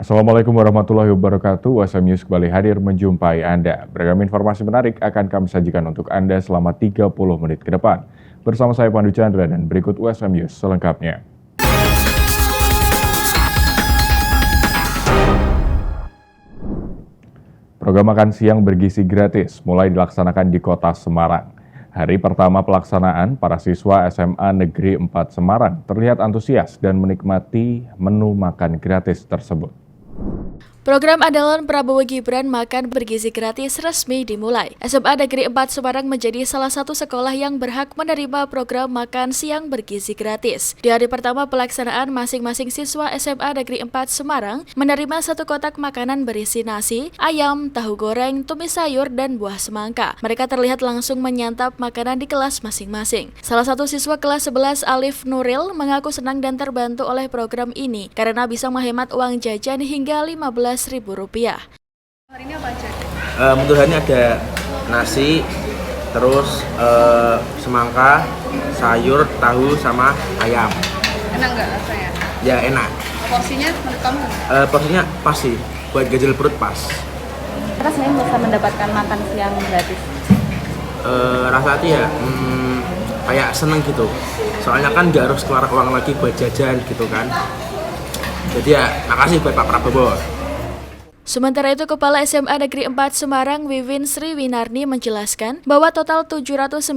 Assalamualaikum warahmatullahi wabarakatuh. USM News kembali hadir menjumpai Anda. Beragam informasi menarik akan kami sajikan untuk Anda selama 30 menit ke depan. Bersama saya Pandu Chandra dan berikut USM News selengkapnya. Program makan siang bergizi gratis mulai dilaksanakan di Kota Semarang. Hari pertama pelaksanaan, para siswa SMA Negeri 4 Semarang terlihat antusias dan menikmati menu makan gratis tersebut. Program andalan Prabowo Gibran makan bergizi gratis resmi dimulai. SMA Negeri 4 Semarang menjadi salah satu sekolah yang berhak menerima program makan siang bergizi gratis. Di hari pertama pelaksanaan, masing-masing siswa SMA Negeri 4 Semarang menerima satu kotak makanan berisi nasi, ayam, tahu goreng, tumis sayur, dan buah semangka. Mereka terlihat langsung menyantap makanan di kelas masing-masing. Salah satu siswa kelas 11 Alif Nuril mengaku senang dan terbantu oleh program ini karena bisa menghemat uang jajan hingga Rp15.000. Hari ini apa aja? Untuk hari ini ada nasi, terus semangka, sayur, tahu, sama ayam. Enak nggak rasanya? Ya enak. Porsinya menurut kamu? Porsinya pas sih, buat ganjil perut pas. Rasanya bisa mendapatkan makan siang gratis. Rasa hati ya, kayak seneng gitu. Soalnya kan nggak harus keluar uang lagi buat jajan gitu kan. Jadi ya, makasih buat Pak Prabowo. Sementara itu, Kepala SMA Negeri 4 Semarang Wiwin Sri Winarni menjelaskan bahwa total 792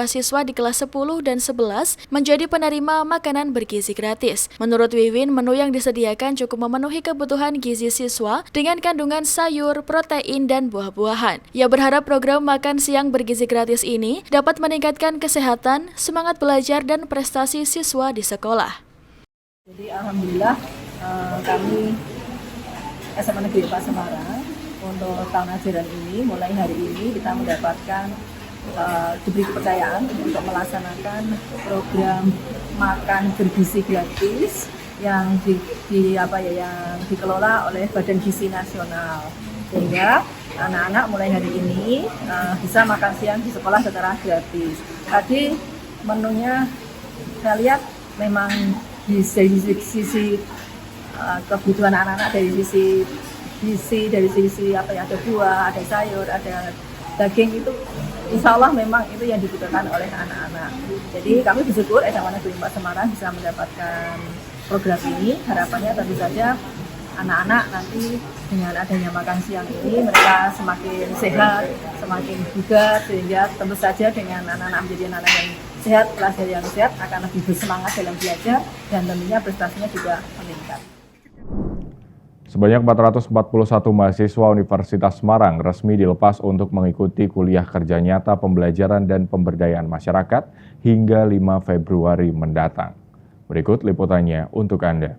siswa di kelas 10 dan 11 menjadi penerima makanan bergizi gratis. Menurut Wiwin, menu yang disediakan cukup memenuhi kebutuhan gizi siswa dengan kandungan sayur, protein, dan buah-buahan. Ia berharap program makan siang bergizi gratis ini dapat meningkatkan kesehatan, semangat belajar, dan prestasi siswa di sekolah. Jadi alhamdulillah kami SMA Negeri 4 Semarang untuk tahun ajaran ini, mulai hari ini kita mendapatkan diberi kepercayaan untuk melaksanakan program makan bergizi gratis yang yang dikelola oleh Badan Gizi Nasional, sehingga anak-anak mulai hari ini bisa makan siang di sekolah secara gratis. Tadi menunya saya lihat memang dari sisi kebutuhan anak-anak, dari sisi gizi, dari sisi ada buah, ada sayur, ada daging, itu insya Allah memang itu yang dibutuhkan oleh anak-anak. Jadi kami bersyukur SMA Negeri 4 Semarang bisa mendapatkan program ini. Harapannya tentu saja anak-anak nanti dengan adanya makan siang ini mereka semakin sehat, semakin bugar, sehingga tentu saja dengan anak-anak menjadi anak-anak yang sehat, pelajar yang sehat akan lebih bersemangat dalam belajar dan tentunya prestasinya juga meningkat. Sebanyak 441 mahasiswa Universitas Semarang resmi dilepas untuk mengikuti kuliah kerja nyata pembelajaran dan pemberdayaan masyarakat hingga 5 Februari mendatang. Berikut liputannya untuk Anda.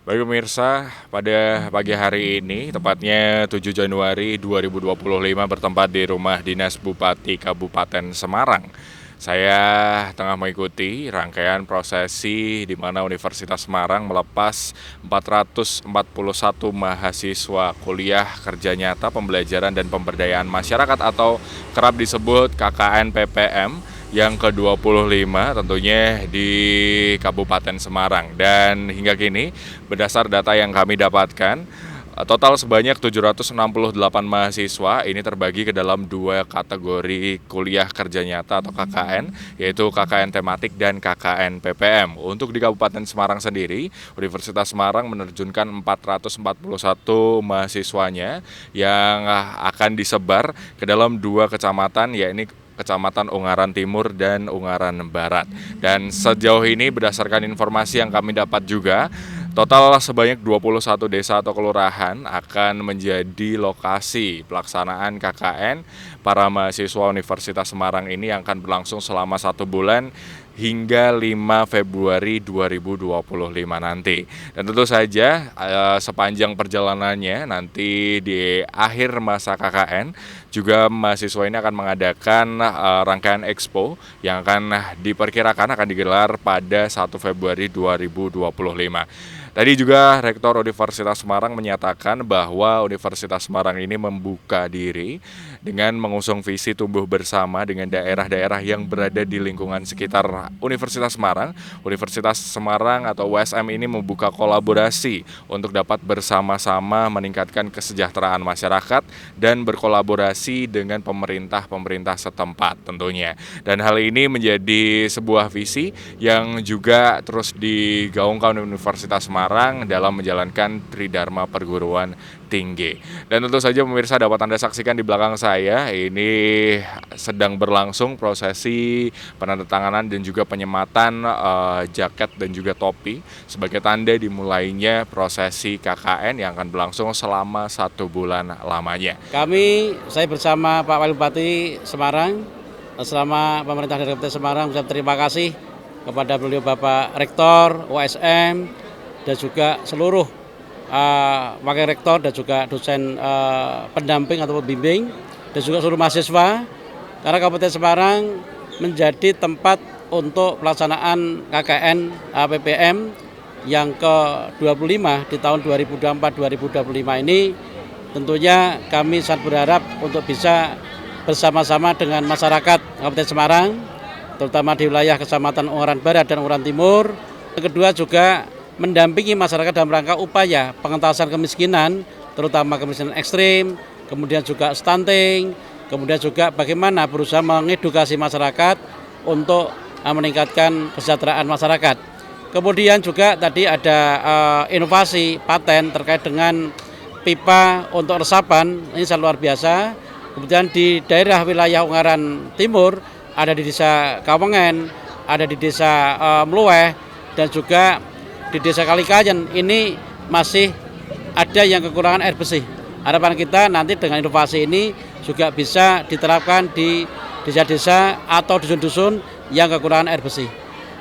Baik pemirsa, pada pagi hari ini, tepatnya 7 Januari 2025 bertempat di rumah dinas Bupati Kabupaten Semarang. Saya tengah mengikuti rangkaian prosesi di mana Universitas Semarang melepas 441 mahasiswa kuliah kerja nyata pembelajaran dan pemberdayaan masyarakat atau kerap disebut KKN PPM yang ke-25 tentunya di Kabupaten Semarang. Dan hingga kini berdasar data yang kami dapatkan, total sebanyak 768 mahasiswa ini terbagi ke dalam dua kategori kuliah kerja nyata atau KKN, yaitu KKN tematik dan KKN PPM. Untuk di Kabupaten Semarang sendiri, Universitas Semarang menerjunkan 441 mahasiswanya yang akan disebar ke dalam dua kecamatan, yakni Kecamatan Ungaran Timur dan Ungaran Barat. Dan sejauh ini berdasarkan informasi yang kami dapat juga, total sebanyak 21 desa atau kelurahan akan menjadi lokasi pelaksanaan KKN para mahasiswa Universitas Semarang ini yang akan berlangsung selama 1 bulan hingga 5 Februari 2025 nanti. Dan tentu saja sepanjang perjalanannya nanti di akhir masa KKN juga mahasiswa ini akan mengadakan rangkaian expo yang akan diperkirakan akan digelar pada 1 Februari 2025. Tadi juga Rektor Universitas Semarang menyatakan bahwa Universitas Semarang ini membuka diri dengan mengusung visi tumbuh bersama dengan daerah-daerah yang berada di lingkungan sekitar Universitas Semarang. Universitas Semarang atau USM ini membuka kolaborasi untuk dapat bersama-sama meningkatkan kesejahteraan masyarakat dan berkolaborasi dengan pemerintah setempat tentunya. Dan hal ini menjadi sebuah visi yang juga terus digaungkan Universitas Semarang dalam menjalankan Tridharma Perguruan Tinggi. Dan tentu saja pemirsa dapat Anda saksikan di belakang saya, ini sedang berlangsung prosesi penandatanganan dan juga penyematan jaket dan juga topi sebagai tanda dimulainya prosesi KKN yang akan berlangsung selama 1 bulan lamanya. Saya bersama Pak Wali Bupati Semarang, selama pemerintah daerah Kabupaten Semarang, saya terima kasih kepada beliau Bapak Rektor USM dan juga seluruh wakil rektor dan juga dosen pendamping atau pembimbing dan juga seluruh mahasiswa, karena Kabupaten Semarang menjadi tempat untuk pelaksanaan KKN PPM yang ke-25 di tahun 2024-2025 ini. Tentunya kami sangat berharap untuk bisa bersama-sama dengan masyarakat Kabupaten Semarang, terutama di wilayah Kecamatan Ungaran Barat dan Ungaran Timur. Yang kedua juga mendampingi masyarakat dalam rangka upaya pengentasan kemiskinan, terutama kemiskinan ekstrim, kemudian juga stunting, kemudian juga bagaimana berusaha mengedukasi masyarakat untuk meningkatkan kesejahteraan masyarakat. Kemudian juga tadi ada inovasi paten terkait dengan pipa untuk resapan, ini sangat luar biasa. Kemudian di daerah wilayah Ungaran Timur, ada di desa Kawengen, ada di desa Mluweh, dan juga di desa Kalikayan ini masih ada yang kekurangan air bersih. Harapan kita nanti dengan inovasi ini juga bisa diterapkan di desa-desa atau dusun-dusun yang kekurangan air bersih.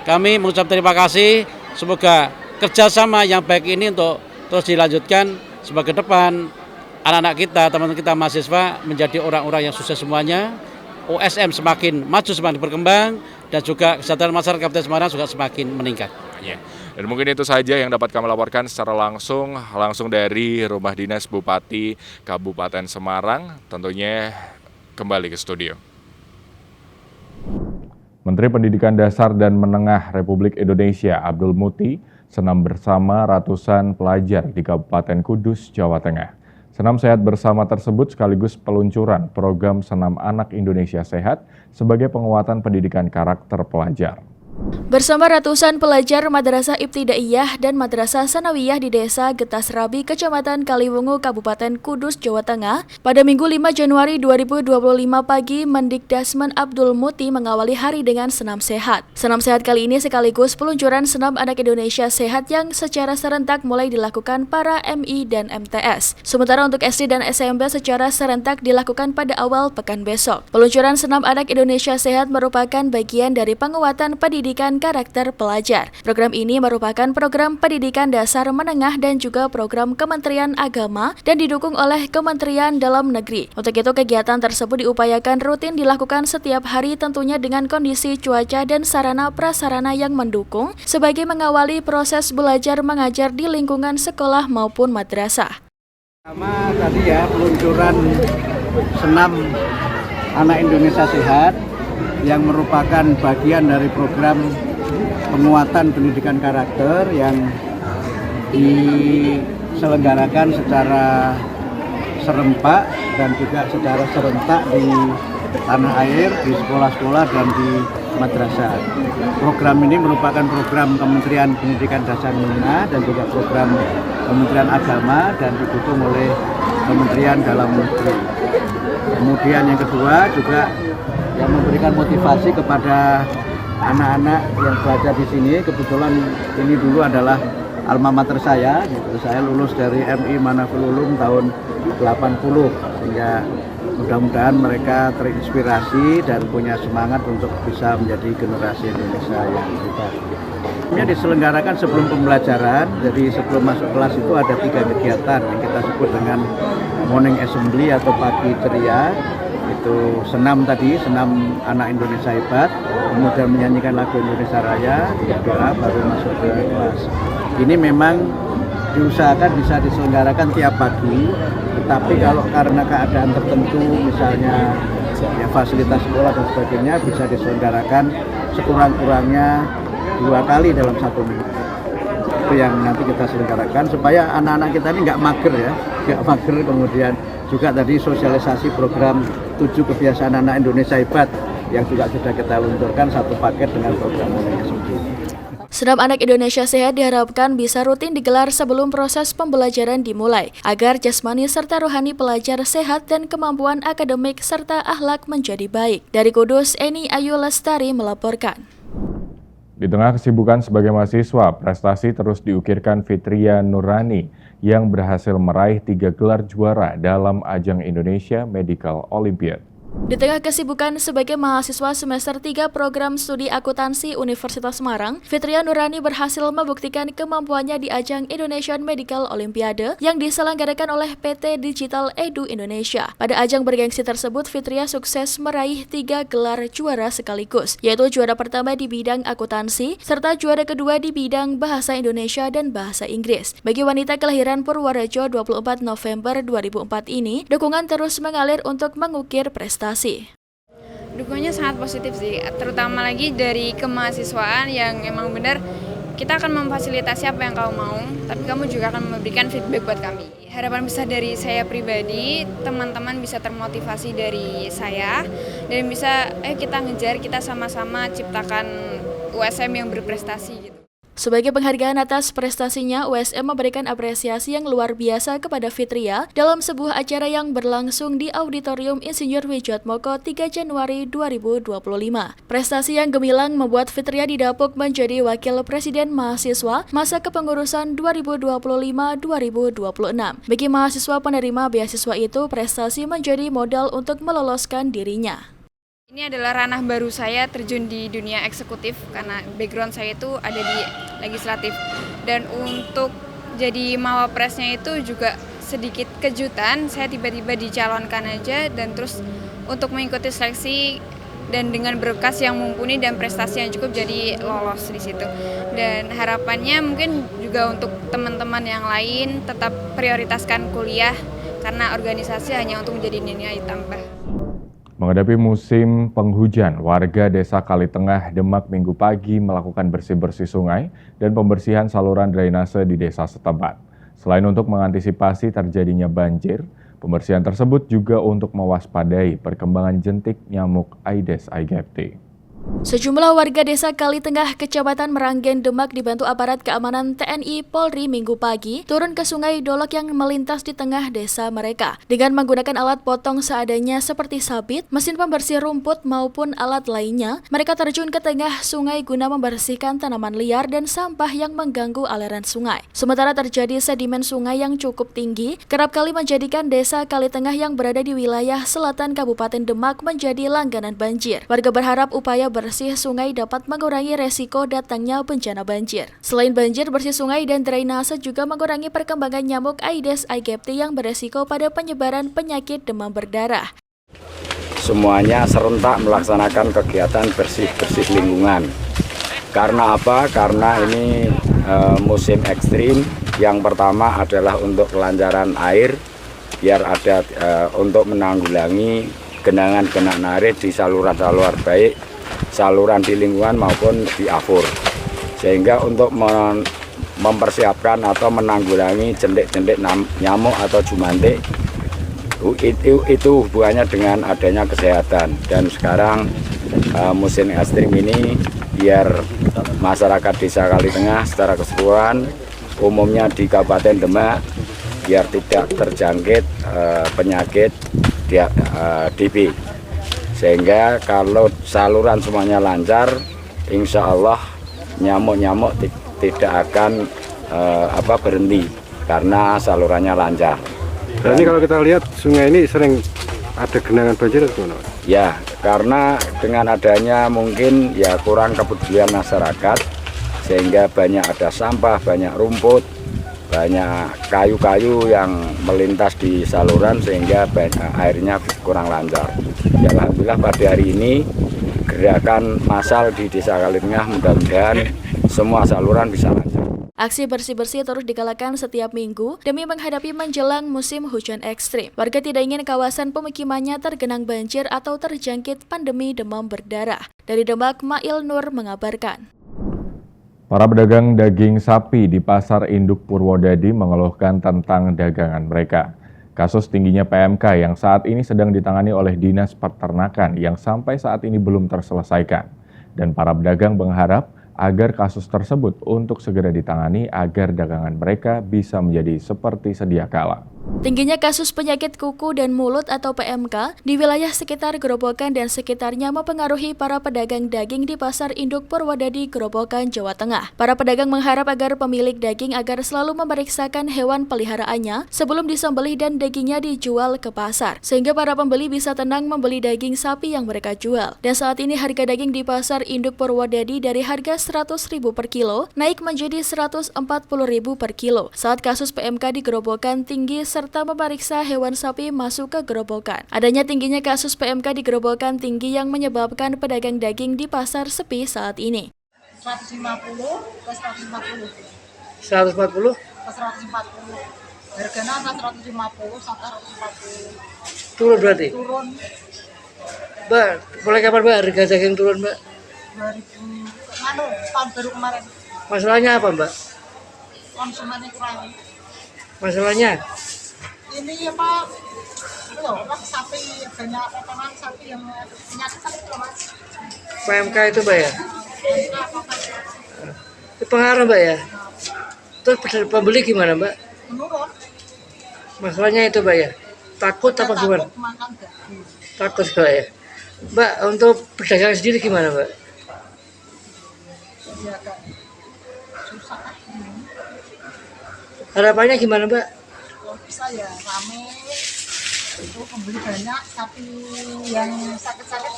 Kami mengucap terima kasih, semoga kerjasama yang baik ini untuk terus dilanjutkan sebagai depan anak-anak kita, teman-teman kita mahasiswa menjadi orang-orang yang sukses semuanya. USM semakin maju, semakin berkembang, dan juga kesejahteraan masyarakat Kabupaten Semarang juga semakin meningkat. Dan mungkin itu saja yang dapat kami laporkan secara langsung dari Rumah Dinas Bupati Kabupaten Semarang. Tentunya kembali ke studio. Menteri Pendidikan Dasar dan Menengah Republik Indonesia Abdul Muti senam bersama ratusan pelajar di Kabupaten Kudus, Jawa Tengah. Senam sehat bersama tersebut sekaligus peluncuran program Senam Anak Indonesia Sehat sebagai penguatan pendidikan karakter pelajar. Bersama ratusan pelajar Madrasah Ibtidaiyah dan Madrasah Sanawiyah di Desa Getasrabi, Kecamatan Kaliwungu, Kabupaten Kudus, Jawa Tengah, pada Minggu 5 Januari 2025 pagi, Mendikdasmen Abdul Muti mengawali hari dengan senam sehat. Senam sehat kali ini sekaligus peluncuran Senam Anak Indonesia Sehat yang secara serentak mulai dilakukan para MI dan MTS. Sementara untuk SD dan SMP secara serentak dilakukan pada awal pekan besok. Peluncuran Senam Anak Indonesia Sehat merupakan bagian dari penguatan pendidikan karakter pelajar. Program ini merupakan program pendidikan dasar menengah dan juga program Kementerian Agama dan didukung oleh Kementerian Dalam Negeri. Untuk itu kegiatan tersebut diupayakan rutin dilakukan setiap hari tentunya dengan kondisi cuaca dan sarana prasarana yang mendukung sebagai mengawali proses belajar mengajar di lingkungan sekolah maupun madrasah. Pertama tadi ya peluncuran Senam Anak Indonesia Sehat yang merupakan bagian dari program penguatan pendidikan karakter yang diselenggarakan secara serempak dan juga secara serentak di tanah air, di sekolah-sekolah dan di madrasah. Program ini merupakan program Kementerian Pendidikan Dasar Menengah dan juga program Kementerian Agama dan didukung oleh Kementerian Dalam Negeri. Kemudian yang kedua juga yang memberikan motivasi kepada anak-anak yang berada di sini. Kebetulan ini dulu adalah alma mater saya, saya lulus dari MI Manaful Ulum tahun 80, sehingga mudah-mudahan mereka terinspirasi dan punya semangat untuk bisa menjadi generasi Indonesia yang hebat. Ini diselenggarakan sebelum pembelajaran, jadi sebelum masuk kelas itu ada 3 kegiatan yang kita sebut dengan morning assembly atau pagi ceria. Itu senam tadi, Senam Anak Indonesia Hebat, kemudian menyanyikan lagu Indonesia Raya, doa baru masuk ke kelas. Ini memang diusahakan bisa diselenggarakan tiap pagi, tetapi kalau karena keadaan tertentu misalnya ya, fasilitas sekolah dan sebagainya bisa diselenggarakan sekurang-kurangnya 2 kali dalam 1 minggu. Itu yang nanti kita selenggarakan supaya anak-anak kita ini nggak mager ya, nggak mager. Kemudian juga tadi sosialisasi program 7 kebiasaan anak Indonesia hebat yang juga sudah kita luncurkan satu paket dengan program UNSUD. Senam Anak Indonesia Sehat diharapkan bisa rutin digelar sebelum proses pembelajaran dimulai, agar jasmani serta rohani pelajar sehat dan kemampuan akademik serta akhlak menjadi baik. Dari Kudus, Eni Ayu Lestari melaporkan. Di tengah kesibukan sebagai mahasiswa, prestasi terus diukirkan Fitria Nurani yang berhasil meraih 3 gelar juara dalam ajang Indonesia Medical Olympiad. Di tengah kesibukan sebagai mahasiswa semester 3 program studi akuntansi Universitas Semarang, Fitria Nurani berhasil membuktikan kemampuannya di ajang Indonesian Medical Olympiade yang diselenggarakan oleh PT Digital Edu Indonesia. Pada ajang bergengsi tersebut, Fitria sukses meraih 3 gelar juara sekaligus, yaitu juara pertama di bidang akuntansi, serta juara kedua di bidang bahasa Indonesia dan bahasa Inggris. Bagi wanita kelahiran Purworejo 24 November 2004 ini, dukungan terus mengalir untuk mengukir prestasi. Dukungannya sangat positif sih, terutama lagi dari kemahasiswaan yang emang benar kita akan memfasilitasi apa yang kamu mau, tapi kamu juga akan memberikan feedback buat kami. Harapan besar dari saya pribadi, teman-teman bisa termotivasi dari saya dan bisa kita ngejar, kita sama-sama ciptakan USM yang berprestasi gitu. Sebagai penghargaan atas prestasinya, USM memberikan apresiasi yang luar biasa kepada Fitria dalam sebuah acara yang berlangsung di Auditorium Insinyur Wijatmoko 3 Januari 2025. Prestasi yang gemilang membuat Fitria didapuk menjadi Wakil Presiden Mahasiswa masa kepengurusan 2025-2026. Bagi mahasiswa penerima beasiswa itu, prestasi menjadi modal untuk meloloskan dirinya. Ini adalah ranah baru saya terjun di dunia eksekutif karena background saya itu ada di legislatif. Dan untuk jadi mawapresnya itu juga sedikit kejutan, saya tiba-tiba dicalonkan aja dan terus untuk mengikuti seleksi dan dengan berkas yang mumpuni dan prestasi yang cukup jadi lolos di situ. Dan harapannya mungkin juga untuk teman-teman yang lain tetap prioritaskan kuliah karena organisasi hanya untuk menjadi nilai tambah. Menghadapi musim penghujan, warga Desa Kalitengah, Demak Minggu pagi melakukan bersih-bersih sungai dan pembersihan saluran drainase di desa setempat. Selain untuk mengantisipasi terjadinya banjir, pembersihan tersebut juga untuk mewaspadai perkembangan jentik nyamuk Aedes aegypti. Sejumlah warga desa Kalitengah, Kecamatan Meranggen, Demak dibantu aparat keamanan TNI Polri Minggu pagi turun ke sungai Dolok yang melintas di tengah desa mereka. Dengan menggunakan alat potong seadanya seperti sabit, mesin pembersih rumput maupun alat lainnya, mereka terjun ke tengah sungai guna membersihkan tanaman liar dan sampah yang mengganggu aliran sungai. Sementara terjadi sedimen sungai yang cukup tinggi, kerap kali menjadikan desa Kalitengah yang berada di wilayah selatan Kabupaten Demak menjadi langganan banjir. Warga berharap upaya bersih sungai dapat mengurangi resiko datangnya bencana banjir. Selain banjir, bersih sungai dan drainase juga mengurangi perkembangan nyamuk Aedes aegypti yang beresiko pada penyebaran penyakit demam berdarah. Semuanya serentak melaksanakan kegiatan bersih-bersih lingkungan. Karena apa? Karena ini musim ekstrim. Yang pertama adalah untuk kelancaran air, biar ada untuk menanggulangi genangan-genangan air di saluran-saluran baik, saluran di lingkungan maupun di afur, sehingga untuk mempersiapkan atau menanggulangi jentik-jentik nyamuk atau jumantik itu hubungannya dengan adanya kesehatan. Dan sekarang musim ekstrim ini biar masyarakat desa Kalitengah secara keseluruhan umumnya di Kabupaten Demak biar tidak terjangkit penyakit DB. Sehingga kalau saluran semuanya lancar, insya Allah nyamuk-nyamuk tidak akan berhenti karena salurannya lancar. Dan ini kalau kita lihat sungai ini sering ada genangan banjir atau gimana? Ya, karena dengan adanya mungkin ya kurang kepedulian masyarakat, sehingga banyak ada sampah, banyak rumput, banyak kayu-kayu yang melintas di saluran sehingga airnya kurang lancar. Ya, alhamdulillah pada hari ini gerakan massal di Desa Kalitengah mudah-mudahan semua saluran bisa lancar. Aksi bersih-bersih terus digalakan setiap minggu demi menghadapi menjelang musim hujan ekstrim. Warga tidak ingin kawasan pemukimannya tergenang banjir atau terjangkit pandemi demam berdarah. Dari Demak, Mail Nur mengabarkan. Para pedagang daging sapi di Pasar Induk Purwodadi mengeluhkan tentang dagangan mereka. Kasus tingginya PMK yang saat ini sedang ditangani oleh Dinas Peternakan yang sampai saat ini belum terselesaikan. Dan para pedagang berharap agar kasus tersebut untuk segera ditangani agar dagangan mereka bisa menjadi seperti sedia kala. Tingginya kasus penyakit kuku dan mulut atau PMK di wilayah sekitar Grobogan dan sekitarnya mempengaruhi para pedagang daging di Pasar Induk Purwodadi, Grobogan, Jawa Tengah. Para pedagang mengharap agar pemilik daging agar selalu memeriksakan hewan peliharaannya sebelum disembelih dan dagingnya dijual ke pasar, sehingga para pembeli bisa tenang membeli daging sapi yang mereka jual. Dan saat ini harga daging di Pasar Induk Purwodadi dari harga Rp100.000 per kilo naik menjadi Rp140.000 per kilo saat kasus PMK di Grobogan tinggi serta memeriksa hewan sapi masuk ke Grobogan. Adanya tingginya kasus PMK di Grobogan tinggi yang menyebabkan pedagang daging di pasar sepi saat ini. 150 ke 140. 140? Ke 140. Harganya 150 sampai 140. Turun berarti? Turun. Mbak, mulai kapan Mbak harga daging turun Mbak? 2000, tahun baru kemarin. Masalahnya apa Mbak? Konsumennya kurang. Masalahnya? Ini apa? Itu loh, sapi banyak potongan sapi yang penyakit itu loh Mas. PMK itu Mbak ya? Itu pengaruh Mbak ya? Terus pembeli gimana Mbak? Menurun. Masalahnya itu Mbak ya? Takut apa gimana? Takut makan daging. Takut Mbak ya? Mbak, untuk pedagang sendiri gimana Mbak? Ya agak susah. Harapannya gimana Mbak? Kalau bisa ya rame, itu pembeli banyak, sapi yang sakit-sakit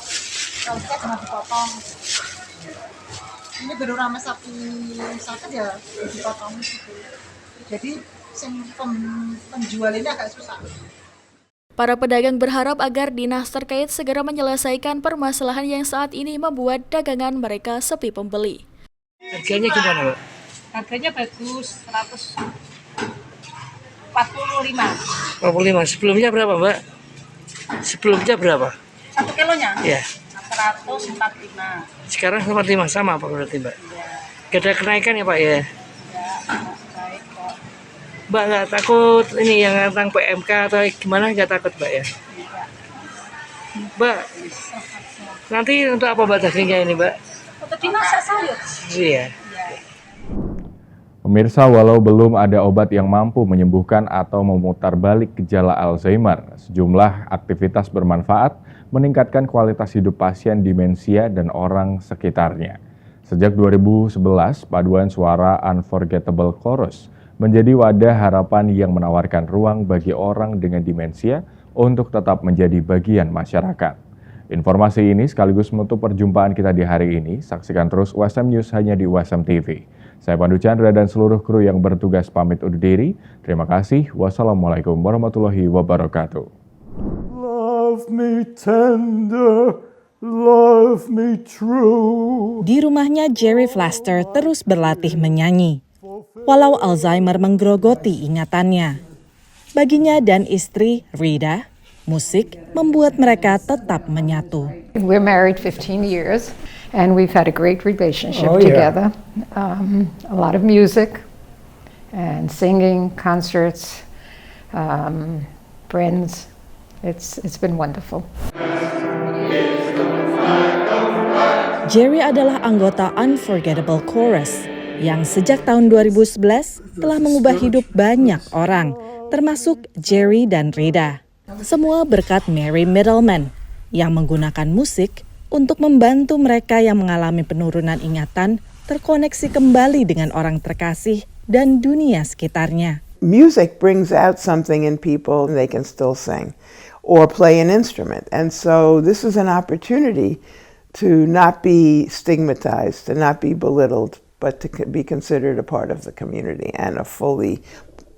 kalau bisa jangan dipotong. Ini baru rame sapi sakit ya dipotong gitu. Jadi penjual ini agak susah. Para pedagang berharap agar dinas terkait segera menyelesaikan permasalahan yang saat ini membuat dagangan mereka sepi pembeli. Harganya gimana Mbak? Harganya bagus, 145. 45. Sebelumnya berapa Mbak? Sebelumnya berapa? 1 kilonya? Iya. 145. Sekarang 45 sama apa berarti Mbak? Gak ada kenaikan ya Pak ya? Ya, baik kok. Mbak nggak takut ini yang tentang PMK atau gimana, nggak takut Mbak ya? Mbak, nanti untuk apa Mbak dagingnya ini Mbak? Untuk dimasak sayur. Iya. Pemirsa, walau belum ada obat yang mampu menyembuhkan atau memutarbalik gejala Alzheimer, sejumlah aktivitas bermanfaat meningkatkan kualitas hidup pasien demensia dan orang sekitarnya. Sejak 2011, paduan suara Unforgettable Chorus menjadi wadah harapan yang menawarkan ruang bagi orang dengan demensia untuk tetap menjadi bagian masyarakat. Informasi ini sekaligus menutup perjumpaan kita di hari ini. Saksikan terus USM News hanya di USM TV. Saya Pandu Chandra dan seluruh kru yang bertugas pamit undur diri. Terima kasih. Wassalamualaikum warahmatullahi wabarakatuh. Love me tender, love me true. Di rumahnya, Jerry Flaster terus berlatih menyanyi. Walau Alzheimer menggerogoti ingatannya. Baginya dan istri, Rida, musik membuat mereka tetap menyatu. We're married 15 years and we've had a great relationship together. A lot of music and singing, concerts, friends. It's been wonderful. Jerry adalah anggota Unforgettable Chorus yang sejak tahun 2011 telah mengubah hidup banyak orang, termasuk Jerry dan Rida. Semua berkat Mary Middleman yang menggunakan musik untuk membantu mereka yang mengalami penurunan ingatan terkoneksi kembali dengan orang terkasih dan dunia sekitarnya. Music brings out something in people and they can still sing or play an instrument. And so this is an opportunity to not be stigmatized, to not be belittled, but to be considered a part of the community and a fully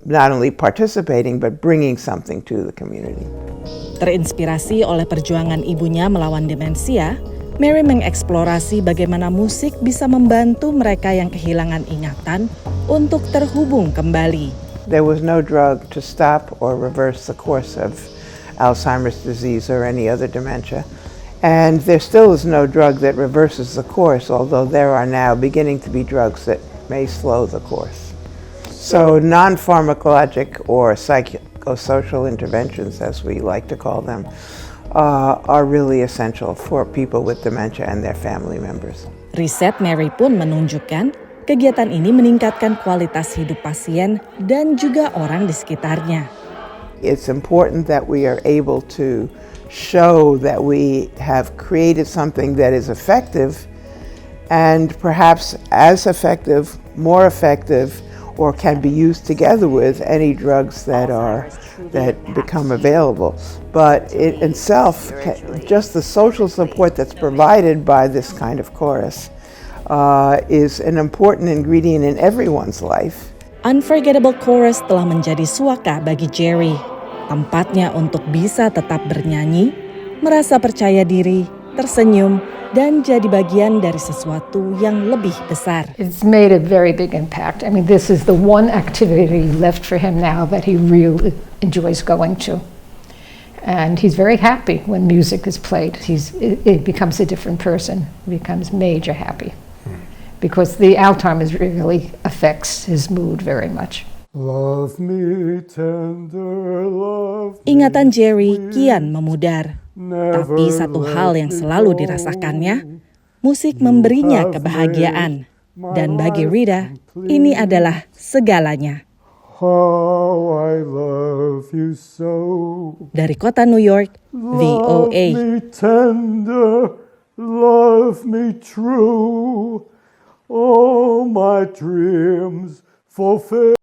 not only participating but bringing something to the community. Terinspirasi oleh perjuangan ibunya melawan demensia, Mary mengeksplorasi bagaimana musik bisa membantu mereka yang kehilangan ingatan untuk terhubung kembali. There was no drug to stop or reverse the course of Alzheimer's disease or any other dementia. And there still is no drug that reverses the course, although there are now beginning to be drugs that may slow the course. So non-pharmacologic or psychosocial interventions, as we like to call them, are really essential for people with dementia and their family members. Riset Mary pun menunjukkan kegiatan ini meningkatkan kualitas hidup pasien dan juga orang di sekitarnya. It's important that we are able to show that we have created something that is effective and perhaps as effective, more effective, or can be used together with any drugs that become available. But it itself, just the social support that's provided by this kind of chorus is an important ingredient in everyone's life. Unforgettable Chorus telah menjadi suaka bagi Jerry. Tempatnya untuk bisa tetap bernyanyi, merasa percaya diri, tersenyum, dan jadi bagian dari sesuatu yang lebih besar. It's made a very big impact. I mean, this is the one activity left for him now that he really enjoys going to. And he's very happy when music is played. It becomes a different person. He becomes major happy. Because the Alzheimer's really affects his mood very much. Love me tender, love me. Ingatan Jerry kian memudar. Tapi satu hal yang selalu dirasakannya, musik memberinya kebahagiaan. Dan bagi Rida, ini adalah segalanya. How I love you so. Dari kota New York, VOA. Love me tender, love me true. All my dreams fulfill.